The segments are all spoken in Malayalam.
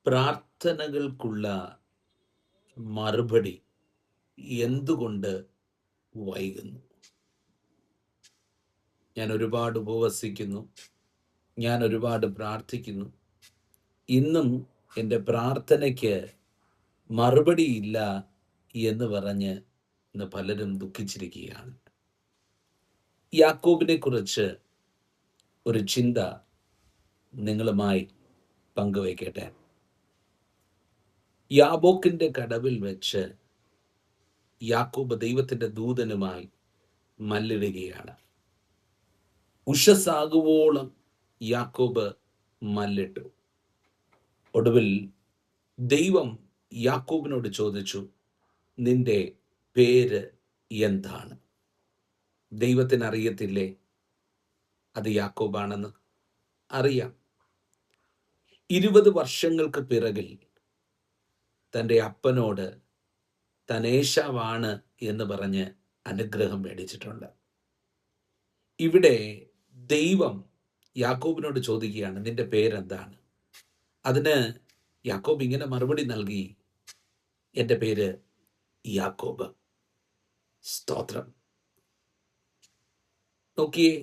പ്രാർത്ഥനകൾക്കുള്ള മറുപടി എന്തുകൊണ്ട് വൈകുന്നു? ഞാൻ ഒരുപാട് ഉപവസിക്കുന്നു, ഞാൻ ഒരുപാട് പ്രാർത്ഥിക്കുന്നു, ഇന്നും എൻ്റെ പ്രാർത്ഥനയ്ക്ക് മറുപടിയില്ല എന്ന് പറഞ്ഞ് ഇന്ന് പലരും ദുഃഖിച്ചിരിക്കുകയാണ്. യാക്കോബിനെ കുറിച്ച് ഒരു ചിന്ത നിങ്ങളുമായി പങ്കുവയ്ക്കട്ടെ. യാബോക്കിൻ്റെ കടവിൽ വെച്ച് യാക്കോബ് ദൈവത്തിൻ്റെ ദൂതനുമായി മല്ലിടുകയാണ്. ഉഷസ്സാകുവോളം യാക്കോബ് മല്ലിട്ടു. ഒടുവിൽ ദൈവം യാക്കോബിനോട് ചോദിച്ചു, നിന്റെ പേര് എന്താണ്? ദൈവത്തിന് അറിയത്തില്ലേ അത് യാക്കോബാണെന്ന്? അറിയാം. 20 വർഷങ്ങൾക്ക് പിറകിൽ തൻ്റെ അപ്പനോട് താൻ ഏശാവാണ് എന്ന് പറഞ്ഞ് അനുഗ്രഹം മേടിച്ചിട്ടുണ്ട്. ഇവിടെ ദൈവം യാക്കോബിനോട് ചോദിക്കുകയാണ്, നിന്റെ പേരെന്താണ്? അതിന് യാക്കോബ് ഇങ്ങനെ മറുപടി നൽകി, എൻ്റെ പേര് യാക്കോബ്. സ്തോത്രം. നോക്കിയേ,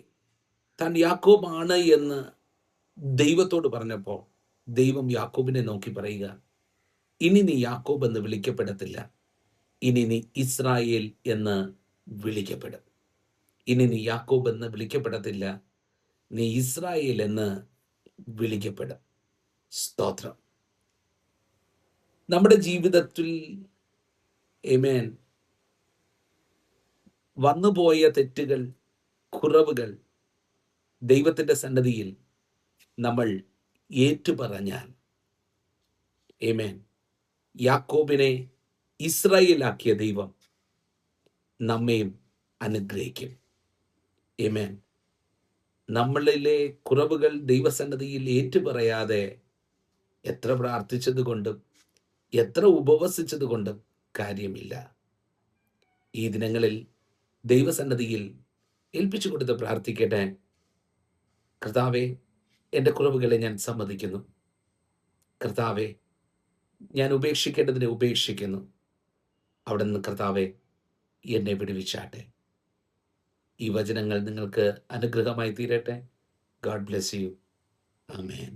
താൻ യാക്കോബാണ് എന്ന് ദൈവത്തോട് പറഞ്ഞപ്പോൾ ദൈവം യാക്കോബിനെ നോക്കി പറയുക, ഇനി നീ യാക്കോബ് എന്ന് വിളിക്കപ്പെടത്തില്ല, ഇനി നീ ഇസ്രായേൽ എന്ന് വിളിക്കപ്പെടും. ഇനി നീ യാക്കോബ് എന്ന് വിളിക്കപ്പെടത്തില്ല, നീ ഇസ്രായേൽ എന്ന് വിളിക്കപ്പെടും. സ്തോത്രം. നമ്മുടെ ജീവിതത്തിൽ ആമേൻ വന്നുപോയ തെറ്റുകൾ, കുറവുകൾ ദൈവത്തിൻ്റെ സന്നിധിയിൽ നമ്മൾ ഏറ്റുപറഞ്ഞാൽ ആമേൻ യാക്കോബിനെ ഇസ്രായേലാക്കിയ ദൈവം നമ്മെയും അനുഗ്രഹിക്കും. ആമേൻ. നമ്മളിലെ കുറവുകൾ ദൈവസന്നിധിയിൽ ഏറ്റുപറയാതെ എത്ര പ്രാർത്ഥിച്ചത് കൊണ്ടും എത്ര ഉപവസിച്ചത് കൊണ്ടും കാര്യമില്ല. ഈ ദിനങ്ങളിൽ ദൈവസന്നിധിയിൽ ഏൽപ്പിച്ചു കൊടുത്ത് പ്രാർത്ഥിക്കട്ടെ. കർത്താവേ, എൻ്റെ കുറവുകളെ ഞാൻ സമ്മതിക്കുന്നു. കർത്താവേ, ഞാൻ ഉപേക്ഷിക്കേണ്ടതിനെ ഉപേക്ഷിക്കുന്നു. അവിടെ നിന്ന് കർത്താവേ എന്നെ വിടുവിച്ചാട്ടെ. ഈ വചനങ്ങൾ നിങ്ങൾക്ക് അനുഗ്രഹമായി തീരട്ടെ. God bless you. ആമേൻ.